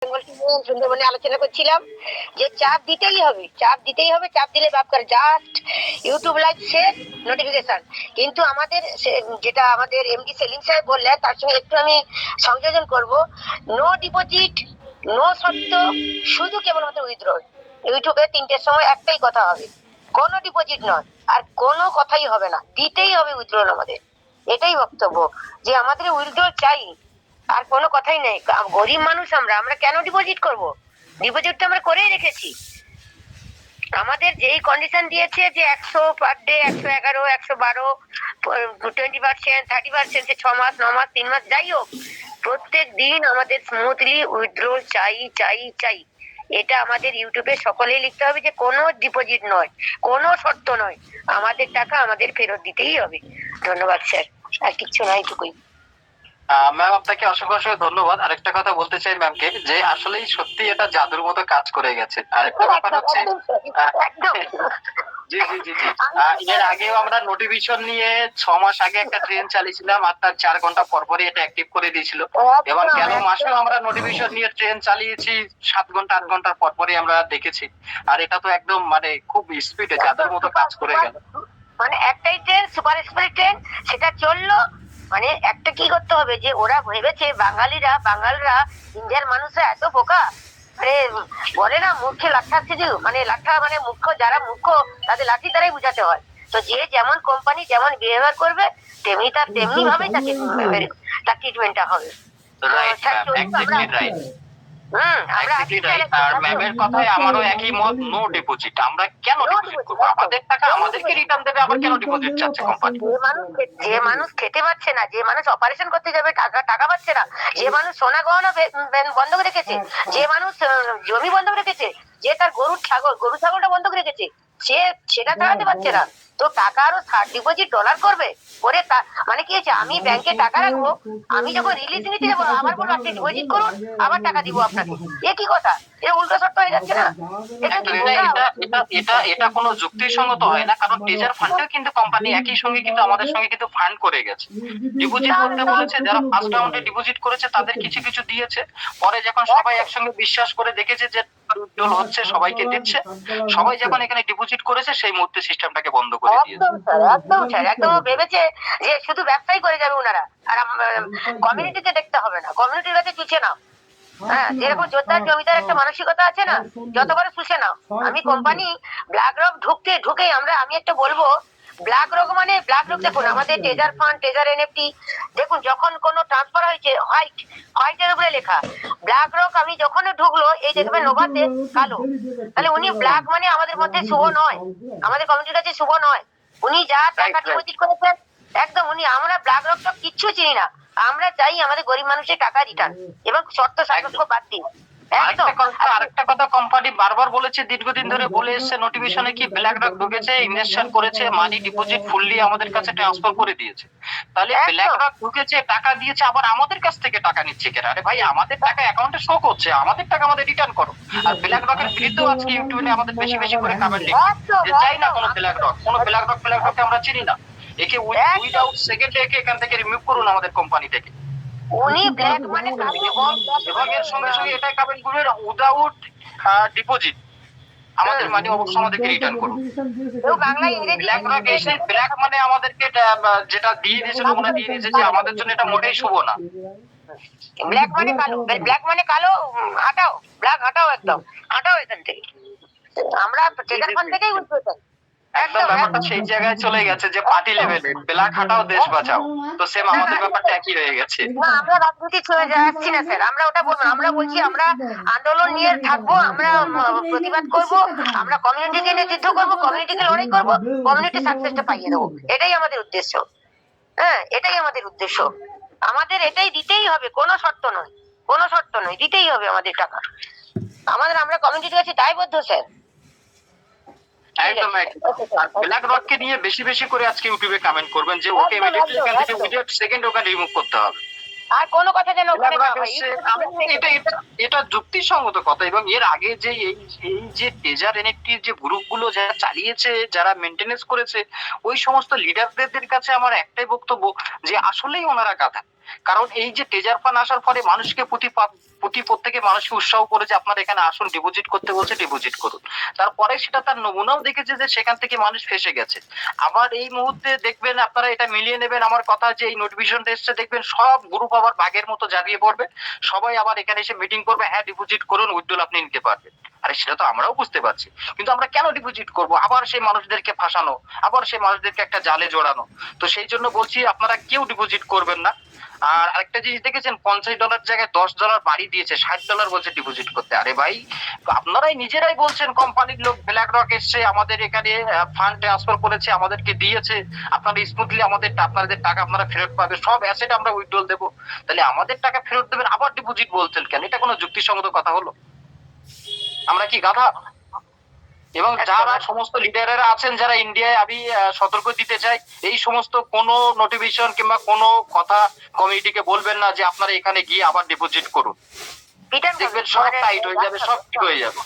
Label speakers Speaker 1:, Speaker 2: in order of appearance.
Speaker 1: বেঙ্গল সুন্দরবনে আলোচনা করছিলাম যে চাপ দিতেই হবে, চাপ দিতেই হবে, চাপ দিলে বাপ করে just YouTube live share notification. কিন্তু আমাদের যেটা আমাদের এমডি সেলিম সাহেব বললেন তার সঙ্গে একটু আমি সংযোজন করব। নো ডিপোজিট, নো শর্ত, শুধু কেবলমাত্র উইথড্রল। ইউটিউবে 3টের সময় একটাই কথা হবে, কোনো ডিপোজিট নয়, আর কোনো কথাই হবে না, দিতেই হবে উইথড্রল। আমাদের এটাই বক্তব্য যে আমাদের উইথড্রল চাই, আর কোনো কথাই নেই। গরিব মানুষ আমরা আমরা কেন ডিপোজিট করব? ডিপোজিট তো আমরা করেই রেখেছি। আমাদের যেই কন্ডিশন দিয়েছে যে 100 পার ডে, 111, 112, 20%, 30%, 6 মাস, 9 মাস, 3 মাস, যাই হোক, প্রত্যেক দিন আমাদের স্মুথলি উইথড্রল চাই চাই চাই। এটা আমাদের ইউটিউবে সকলেই লিখতে হবে যে কোনো ডিপোজিট নয়, কোনো শর্ত নয়, আমাদের টাকা আমাদের ফেরত দিতেই হবে। ধন্যবাদ স্যার, আর কিচ্ছু নাই, টুকুই।
Speaker 2: ম্যাম আপনাকে অসংখ্য অসংখ্য ধন্যবাদ। আরেকটা কথা বলতে চাই ম্যামকে যে আসলেই সত্যি এটা জাদুর মতো কাজ করে গেছে। আরেকটা ব্যাপার হচ্ছে জি জি জি জি এর আগেও আমরা নোটিফিকেশন নিয়ে 6 মাস আগে একটা ট্রেন চালিয়েছিলাম, আর তার 4 ঘন্টা পরপরই এটা অ্যাক্টিভ করে দিয়েছিল। এবং গেল মাসেও আমরা নোটিফিকেশন নিয়ে ট্রেন চালিয়েছি, 7 ঘন্টা 8 ঘন্টার পরপরই আমরা দেখেছি। আর এটা তো একদম মানে খুব স্পিডে জাদুর মতো কাজ করে গেল।
Speaker 1: মানে একটাই ট্রেন, সুপার স্পিড ট্রেন, সেটা চললো। মানে একটা কি করতে হবে যে ওরা ভেবেছে বাঙালরা ইন্ডিয়ার মানুষরা এত বোকা, মানে বলে না মূর্খে লাঠা ছিল, মানে লাঠা মানে মূর্খ, যারা মূর্খ তাদের লাঠি দ্বারাই বুঝাতে হয়। তো যে যেমন কোম্পানি যেমন বিহেভিয়ার করবে তেমনি ভাবেই তাকে তার ট্রিটমেন্টটা হবে।
Speaker 2: Right ma'am, exactly right. আর ম্যামের কথায় আমারও একই মত। নো ডিপোজিট, আমরা কেন ডিপোজিট করবো? আমাদের টাকা আমাদেরকে রিটার্ন দেবে, আবার কেন ডিপোজিট চাচ্ছে কোম্পানি?
Speaker 1: যে মানুষ খেতে পাচ্ছে না, যে মানুষ অপারেশন করতে যাবে টাকা পাচ্ছে না, যে মানুষ সোনা গহনা বন্ধক রেখেছে, যে মানুষ জমি বন্ধক রেখেছে, যে তার গরু ছাগলটা বন্ধক রেখেছে, সেটা চালাতে পারছে না, তো টাকা আরো ডিপোজিট ডলার করবে করে মানে কি হচ্ছে, আমি ব্যাংকে টাকা রাখবো, আমি যখন রিলিজ নিতে যাবো আবার বলবো আপনি ডিপোজিট করুন, আবার টাকা দিব আপনাকে। এ কি কথা? এটা উল্টো শর্ত হয়ে যাচ্ছে না?
Speaker 2: এটা কোনো যুক্তিসঙ্গত হয় না, কারণ টেজার ফান্ডেও কিন্তু কোম্পানি একই সঙ্গে কিন্তু আমাদের সঙ্গে কিন্তু ফান্ড করে গেছে। ডিপোজিট করতে বলেছে, যারা ফার্স্ট রাউন্ডে ডিপোজিট করেছে তাদের কিছু কিছু দিয়েছে, পরে যখন সবাই একসঙ্গে বিশ্বাস করে দেখেছে যে উইথড্রল হচ্ছে, সবাইকে দিচ্ছে, সবাই যখন এখানে ডিপোজিট করেছে সেই মুহূর্তে সিস্টেমটাকে বন্ধ করে দিয়েছে।
Speaker 1: একদম স্যার, একদম ভেবেছে যে শুধু ব্যবসাই করে যাবে ওনারা, আর কমিউনিটিকে দেখতে হবে না, কমিউনিটির কাছে চুচে নাও। হ্যাঁ, যেরকম জোরদার জমিদার একটা মানসিকতা আছে না, যত করে শুষে নাও। আমি কোম্পানি ব্ল্যাক রক ঢুকেই আমি একটা বলবো, ব্ল্যাক রক মানে ব্ল্যাক রক দেখুন, আমাদের টেজার ফান্ড, টেজার এনএফটি দেখুন, যখন কোনো ট্রান্সফার হয়েছে হোয়াইটের উপরে লেখা ব্ল্যাক রক, আমি যখন ঢুকলো এই দেখবে নোভাতে কালো, তাহলে উনি ব্ল্যাক মানে আমাদের মধ্যে শুভ নয়, আমাদের কমিটির কাছে শুভ নয়। উনি যা টাকা ডিপোজিট করেছেন একদম উনি, আমরা ব্ল্যাক রক টক কিচ্ছু চিনি না, আমরা চাই আমাদের গরিব মানুষের টাকা রিটার্ন এবং শর্ত সাপেক্ষ বাদ দিন।
Speaker 2: আরেকটা কথা কোম্পানি বারবার বলেছে, দীর্ঘদিন ধরে বলে এসছে নোটিফিকেশনে, কি ব্ল্যাক রক ঢুকেছে, ইনভেস্টমেন্ট করেছে, মানি ডিপোজিট ফুললি আমাদের কাছে ট্রান্সফার করে দিয়েছে। তাহলে ব্ল্যাক রক ঢুকেছে, টাকা দিয়েছে, আবার আমাদের কাছ থেকে টাকা নিচ্ছে কেন? আরে ভাই, আমাদের টাকা অ্যাকাউন্টে শো করছে, আমাদের টাকা আমাদের রিটার্ন করো। আর ব্ল্যাক রকের বিরুদ্ধেও আজকে ইউটিউবে আমাদের বেশি বেশি করে কমেন্ট লিখছে যে চাই না কোনো ব্ল্যাক রক, কোনো ব্ল্যাক রককে আমরা চিনি না, একে উইদাউট সেকেন্ডে একে এখান থেকে রিমুভ করুন আমাদের কোম্পানি থেকে।
Speaker 1: উনি ব্ল্যাক মানে
Speaker 2: এবং এর সঙ্গে সঙ্গে এটাই কমেন্ট করবেন, উইদাউট ডিপোজিট আমাদের মানি অবশ্যই আমাদেরকে রিটার্ন করুন। ব্ল্যাক রক এসে ব্ল্যাক মানে আমাদেরকে যেটা দিয়ে দিয়েছে, নমুনা দিয়ে দিয়েছে, যে আমাদের জন্য এটা মোটেই শুভ না।
Speaker 1: ব্ল্যাক মানে কালো, হাঁটাও ব্ল্যাক, হাঁটাও একদম, হাঁটাও এখান থেকে। আমরা ট্রেজার ফান্ড থেকেই উঠতে চাই।
Speaker 2: একদম ব্যাপারটা সেই জায়গায় চলে গেছে যে পার্টি লেভেলে ব্ল্যাক হাটাও দেশ বাঁচাও, তো সেম আমাদের ব্যাপারটা একই হয়ে গেছে।
Speaker 1: না, আমরা রাজনীতি চলে যাচ্ছি না স্যার, আমরা ওটা বলবো, আমরা বলছি আমরা আন্দোলন নিয়ে থাকবো, আমরা প্রতিবাদ করব, আমরা কমিউনিটিকে নেতৃত্ব করবো, কমিউনিটিকে লড়াই করবো, কমিউনিটি সাকসেসটা পাইয়ে দেবো, এটাই আমাদের উদ্দেশ্য। হ্যাঁ, এটাই আমাদের উদ্দেশ্য, আমাদের এটাই দিতেই হবে, কোনো শর্ত নয়, কোনো শর্ত নয়, দিতেই হবে আমাদের টাকা, আমরা কমিউনিটির কাছে দায়বদ্ধ স্যার।
Speaker 2: একদম ব্ল্যাক রককে নিয়ে বেশি বেশি করে আজকে ইউটিউবে কমেন্ট করবেন যে ওকে ইমিডিয়েটলি এখান থেকে উইদিন সেকেন্ড ওকে রিমুভ করতে হবে।
Speaker 1: আর কোনো কথা যেন ওখানে না হয়।
Speaker 2: এটা যুক্তিসঙ্গত কথা। এবং এর আগে যে এই যে টেজার এনএফটির যে গ্রুপগুলো যারা চালিয়েছে, যারা মেনটেনেন্স করেছে, ওই সমস্ত লিডারদের কাছে আমার একটাই বক্তব্য যে আসলেই ওনারা গাধা। কারণ এই যে ট্রেজার ফান্ড আসার পরে মানুষকে প্রত্যেকে মানুষকে উৎসাহ করে যে আপনারা এখানে আসুন, ডিপোজিট করতে বলছে, ডিপোজিট করুন। তারপরে সেটা তার নমুনাও দেখেছে যে সেখান থেকে মানুষ ফেসে গেছে। আবার এই মুহূর্তে দেখবেন, আপনারা এটা মিলিয়ে নেবেন আমার কথা, যে এই নোটিফিকেশনটা এসছে দেখবেন সব গ্রুপ আবার বাঘের মতো জাগিয়ে পড়বে, সবাই আবার এখানে এসে মিটিং করবে, হ্যাঁ ডিপোজিট করুন, উইথড্রল আপনি নিতে পারবেন। আরে সেটা তো আমরাও বুঝতে পারছি, কিন্তু আমরা কেন ডিপোজিট করব? আবার সেই মানুষদেরকে ফাঁসানো, আবার সেই মানুষদেরকে একটা জালে জড়ানো। তো সেই জন্য বলছি আপনারা কেউ ডিপোজিট করবেন না। আর আরেকটা জিনিস দেখেছেন, $50 জায়গায় $10 বাড়ি দিয়েছে, $60 বলছে ডিপোজিট করতে। আরে ভাই, আপনারাই নিজেরাই বলছেন কোম্পানির লোক ব্ল্যাক রক এসছে আমাদের এখানে, ফান্ড ট্রান্সফার করেছে, আমাদেরকে দিয়েছে, আপনারা স্মুথলি আপনাদের টাকা আপনারা ফেরত পাবে, সব অ্যাসেট আমরা উইথড্রল দেবো। তাহলে আমাদের টাকা ফেরত দেবেন, আবার ডিপোজিট বলছেন কেন? এটা কোনো যুক্তিসঙ্গত কথা হলো? আমরা কি গাধা? এবং যারা সমস্ত লিডারেরা আছেন যারা ইন্ডিয়ায়, আমি সতর্ক দিতে চাই, এই সমস্ত কোনো নোটিফিকেশন কিংবা কোনো কথা কমিটিকে বলবেন না যে আপনারা এখানে গিয়ে আবার ডিপোজিট করুন। দেখবেন সব টাইট হয়ে যাবে, সব ঠিক হয়ে যাবে।